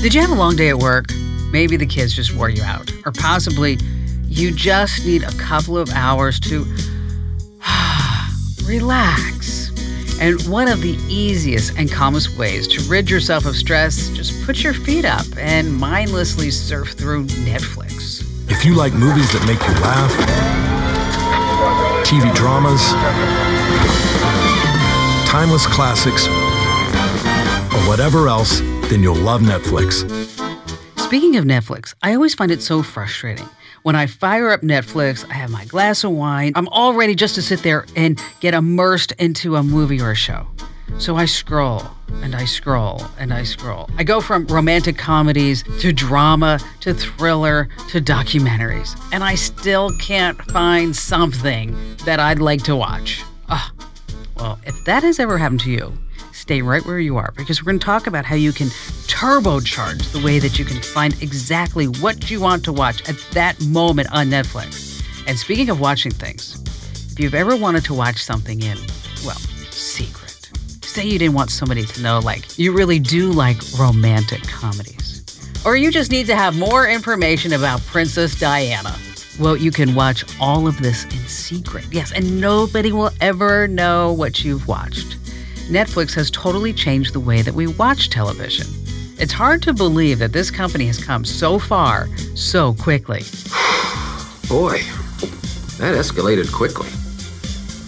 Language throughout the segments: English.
Did you have a long day at work? Maybe the kids just wore you out. Or possibly you just need a couple of hours to relax. And one of the easiest and calmest ways to rid yourself of stress, just put your feet up and mindlessly surf through Netflix. If you like movies that make you laugh, TV dramas, timeless classics, or whatever else, then you'll love Netflix. Speaking of Netflix, I always find it so frustrating. When I fire up Netflix, I have my glass of wine. I'm all ready just to sit there and get immersed into a movie or a show. So I scroll, and I scroll, and I scroll. I go from romantic comedies to drama to thriller to documentaries. And I still can't find something that I'd like to watch. Well, if that has ever happened to you, stay right where you are, because we're going to talk about how you can turbocharge the way that you can find exactly what you want to watch at that moment on Netflix. And speaking of watching things, if you've ever wanted to watch something in, well, secret, say you didn't want somebody to know, like you really do like romantic comedies, or you just need to have more information about Princess Diana. Well, you can watch all of this in secret. Yes, and nobody will ever know what you've watched. Netflix has totally changed the way that we watch television. It's hard to believe that this company has come so far so quickly. Boy, that escalated quickly.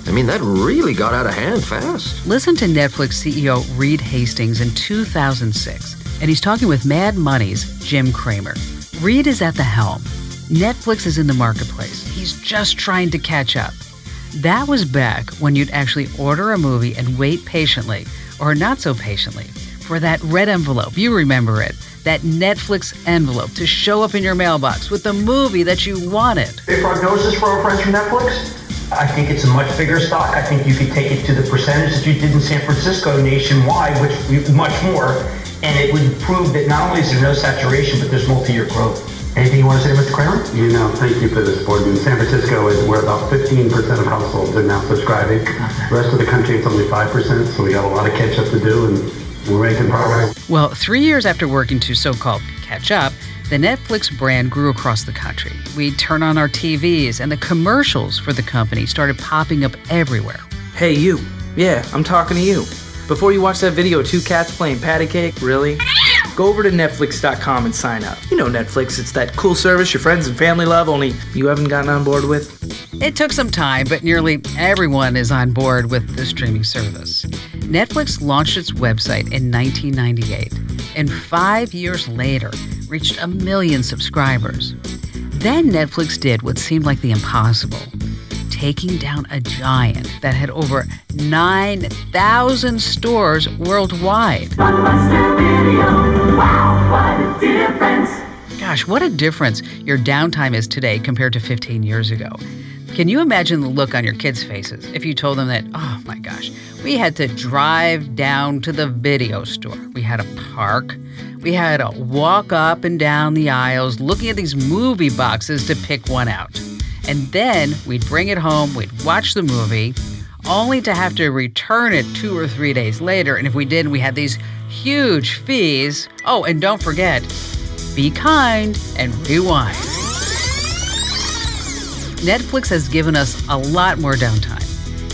I mean, that really got out of hand fast. Listen to Netflix CEO Reed Hastings in 2006, and he's talking with Mad Money's Jim Cramer. Reed is at the helm. Netflix is in the marketplace. He's just trying to catch up. That was back when you'd actually order a movie and wait patiently, or not so patiently, for that red envelope, you remember it, that Netflix envelope to show up in your mailbox with the movie that you wanted. A prognosis for our friends from Netflix? I think it's a much bigger stock. I think you could take it to the percentage that you did in San Francisco nationwide, which much more, and it would prove that not only is there no saturation, but there's multi-year growth. Anything you want to say, Mr. Kramer? Thank you for this board. In San Francisco, we're about 15% of households are now subscribing. The rest of the country, it's only 5%, so we got a lot of catch up to do, and we're making progress. Well, 3 years after working to so-called catch up, the Netflix brand grew across the country. We'd turn on our TVs, and the commercials for the company started popping up everywhere. Hey, you. Yeah, I'm talking to you. Before you watch that video of two cats playing patty cake, really? Go over to Netflix.com and sign up. You know Netflix, it's that cool service your friends and family love, only you haven't gotten on board with. It took some time, but nearly everyone is on board with the streaming service. Netflix launched its website in 1998, and 5 years later, reached 1 million subscribers. Then Netflix did what seemed like the impossible, taking down a giant that had over 9,000 stores worldwide. Wow, what a difference! Gosh, what a difference your downtime is today compared to 15 years ago. Can you imagine the look on your kids' faces if you told them that, oh my gosh, we had to drive down to the video store, we had to park, we had to walk up and down the aisles looking at these movie boxes to pick one out. And then we'd bring it home, we'd watch the movie, only to have to return it 2 or 3 days later. And if we didn't, we had these huge fees. Oh, and don't forget, be kind and rewind. Netflix has given us a lot more downtime.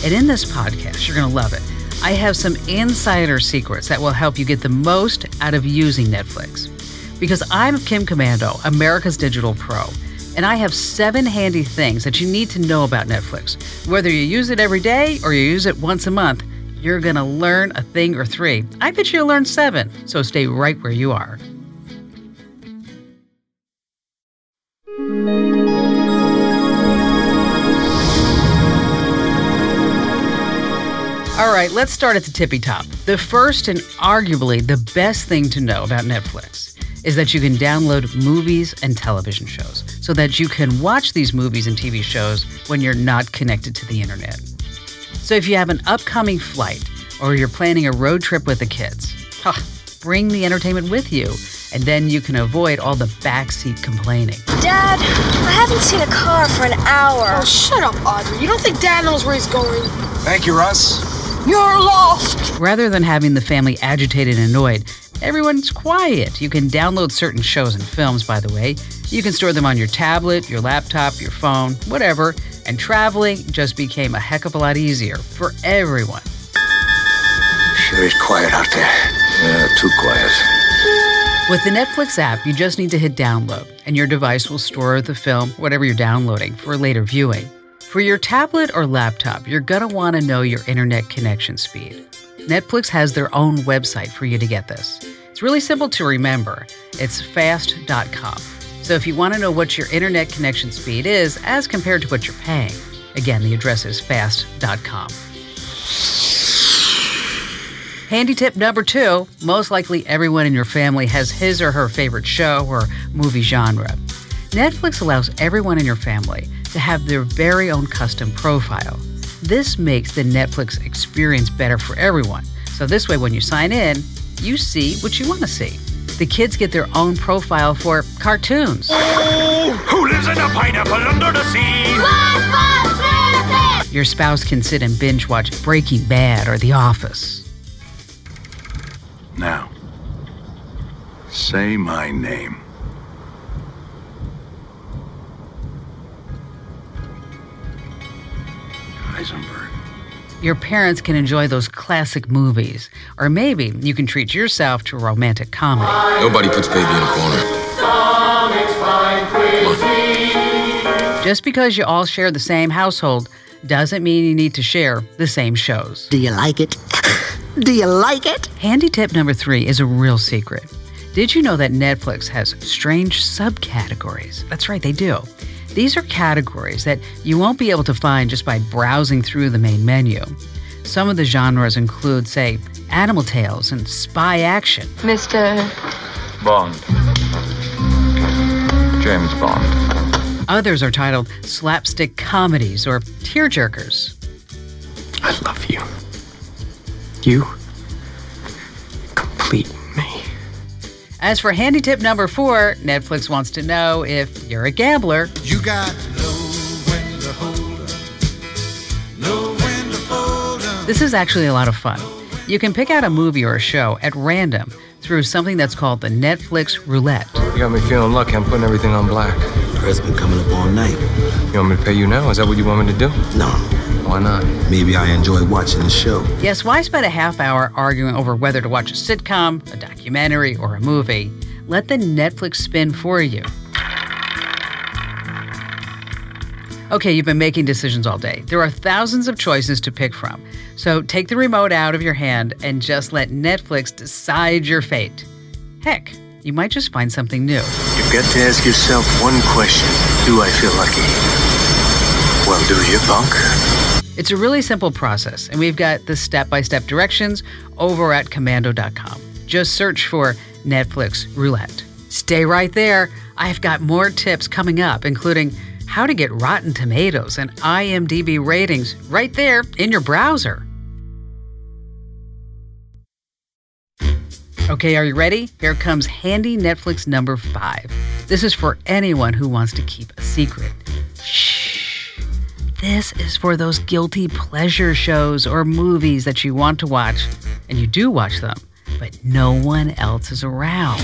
And in this podcast, you're going to love it. I have some insider secrets that will help you get the most out of using Netflix. Because I'm Kim Komando, America's Digital Pro. And I have 7 handy things that you need to know about Netflix. Whether you use it every day or you use it once a month, you're going to learn a thing or 3. I bet you'll learn 7, so stay right where you are. All right, let's start at the tippy top. The first and arguably the best thing to know about Netflix is that you can download movies and television shows so that you can watch these movies and TV shows when you're not connected to the internet. So if you have an upcoming flight or you're planning a road trip with the kids, bring the entertainment with you, and then you can avoid all the backseat complaining. Dad, I haven't seen a car for an hour. Oh, shut up, Audrey. You don't think Dad knows where he's going? Thank you, Russ. You're lost! Rather than having the family agitated and annoyed, everyone's quiet. You can download certain shows and films, by the way. You can store them on your tablet, your laptop, your phone, whatever. And traveling just became a heck of a lot easier for everyone. Sure is quiet out there. Yeah, too quiet. With the Netflix app, you just need to hit download, and your device will store the film, whatever you're downloading, for later viewing. For your tablet or laptop, you're going to want to know your internet connection speed. Netflix has their own website for you to get this. It's really simple to remember. It's fast.com. So if you want to know what your internet connection speed is as compared to what you're paying, again, the address is fast.com. Handy tip number 2, most likely everyone in your family has his or her favorite show or movie genre. Netflix allows everyone in your family to have their very own custom profile. This makes the Netflix experience better for everyone. So this way, when you sign in, you see what you want to see. The kids get their own profile for cartoons. Oh, who lives in a pineapple under the sea? Your spouse can sit and binge watch Breaking Bad or The Office. Now, say my name. Heisenberg. Your parents can enjoy those classic movies, or maybe you can treat yourself to a romantic comedy. Nobody puts baby in a corner. Just because you all share the same household doesn't mean you need to share the same shows. Do you like it? Do you like it? Handy tip number 3 is a real secret. Did you know that Netflix has strange subcategories? That's right, they do. These are categories that you won't be able to find just by browsing through the main menu. Some of the genres include, say, animal tales and spy action. Mr. Bond. James Bond. Others are titled slapstick comedies or tearjerkers. I love you. You complete me. As for handy tip number 4, Netflix wants to know if you're a gambler. You got to know when to hold up, know when to fold up. This is actually a lot of fun. You can pick out a movie or a show at random through something that's called the Netflix Roulette. You got me feeling lucky. I'm putting everything on black. Press been coming up all night. You want me to pay you now? Is that what you want me to do? No. Why not? Maybe I enjoy watching the show. Yes, why spend a half hour arguing over whether to watch a sitcom, a documentary, or a movie? Let the Netflix spin for you. Okay, you've been making decisions all day. There are thousands of choices to pick from. So take the remote out of your hand and just let Netflix decide your fate. Heck, you might just find something new. You've got to ask yourself one question. Do I feel lucky? Well, do you, punk? It's a really simple process, and we've got the step-by-step directions over at Komando.com. Just search for Netflix Roulette. Stay right there. I've got more tips coming up, including how to get Rotten Tomatoes and IMDb ratings right there in your browser. Okay, are you ready? Here comes handy Netflix number 5. This is for anyone who wants to keep a secret. Shh. This is for those guilty pleasure shows or movies that you want to watch, and you do watch them, but no one else is around.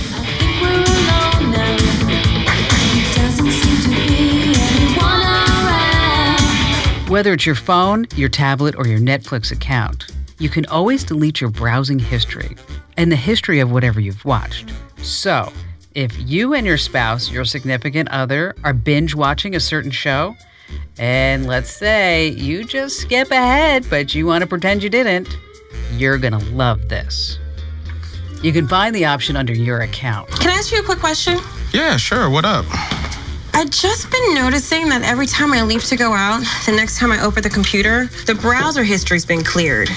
Whether it's your phone, your tablet, or your Netflix account, you can always delete your browsing history and the history of whatever you've watched. So, if you and your spouse, your significant other, are binge watching a certain show, and let's say you just skip ahead, but you want to pretend you didn't, you're going to love this. You can find the option under your account. Can I ask you a quick question? Yeah, sure. What up? I've just been noticing that every time I leave to go out, the next time I open the computer, the browser history's been cleared.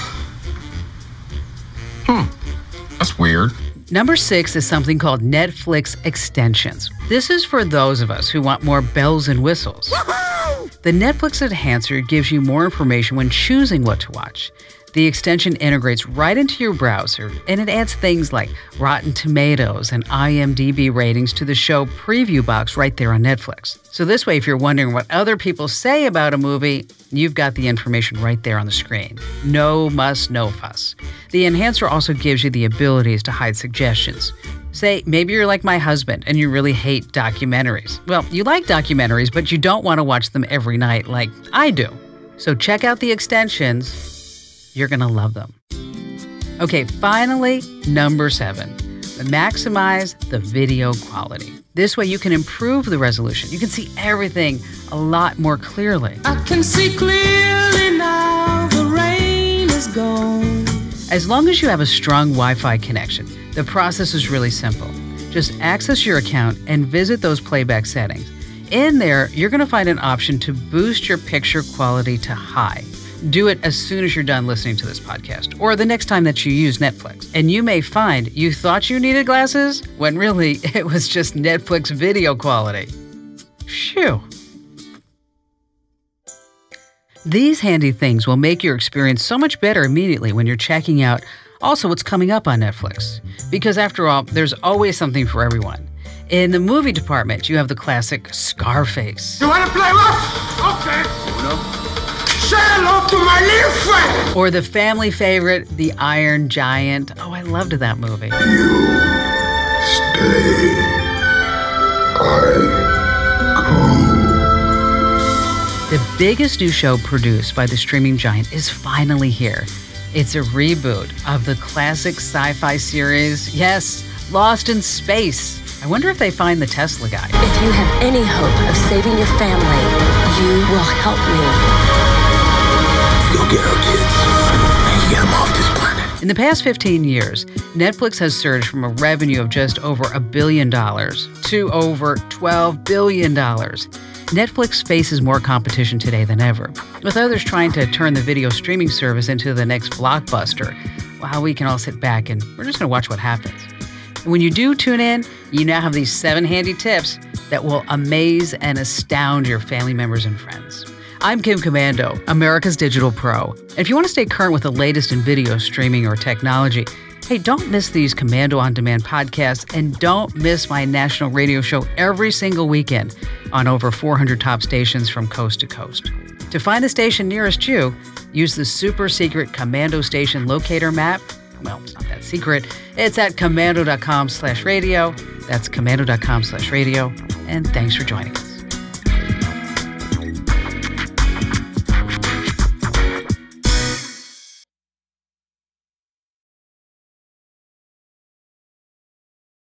That's weird. Number 6 is something called Netflix extensions. This is for those of us who want more bells and whistles. The Netflix Enhancer gives you more information when choosing what to watch. The extension integrates right into your browser, and it adds things like Rotten Tomatoes and IMDb ratings to the show preview box right there on Netflix. So this way, if you're wondering what other people say about a movie, you've got the information right there on the screen. No muss, no fuss. The enhancer also gives you the abilities to hide suggestions. Say, maybe you're like my husband and you really hate documentaries. Well, you like documentaries, but you don't want to watch them every night like I do. So check out the extensions. You're going to love them. Okay, finally, number 7. Maximize the video quality. This way you can improve the resolution. You can see everything a lot more clearly. I can see clearly now, the rain is gone. As long as you have a strong Wi-Fi connection, the process is really simple. Just access your account and visit those playback settings. In there, you're going to find an option to boost your picture quality to high. Do it as soon as you're done listening to this podcast or the next time that you use Netflix. And you may find you thought you needed glasses when really it was just Netflix video quality. Phew. These handy things will make your experience so much better immediately when you're checking out also what's coming up on Netflix. Because after all, there's always something for everyone. In the movie department, you have the classic Scarface. You want to play rough? Okay. No. Say hello to my little friend. Or the family favorite, The Iron Giant. Oh, I loved that movie. You stay. The biggest new show produced by the streaming giant is finally here. It's a reboot of the classic sci-fi series, yes, Lost in Space. I wonder if they find the Tesla guy. If you have any hope of saving your family, you will help me. Go get our kids and get them off this planet. In the past 15 years, Netflix has surged from a revenue of just over $1 billion to over $12 billion. Netflix faces more competition today than ever, with others trying to turn the video streaming service into the next blockbuster, while we can all sit back and we're just going to watch what happens. And when you do tune in, you now have these 7 handy tips that will amaze and astound your family members and friends. I'm Kim Komando, America's Digital Pro. And if you want to stay current with the latest in video streaming or technology, hey, don't miss these Komando On Demand podcasts and don't miss my national radio show every single weekend on over 400 top stations from coast to coast. To find the station nearest you, use the super secret Komando Station Locator map. Well, it's not that secret. It's at komando.com/radio. That's komando.com/radio. And thanks for joining us.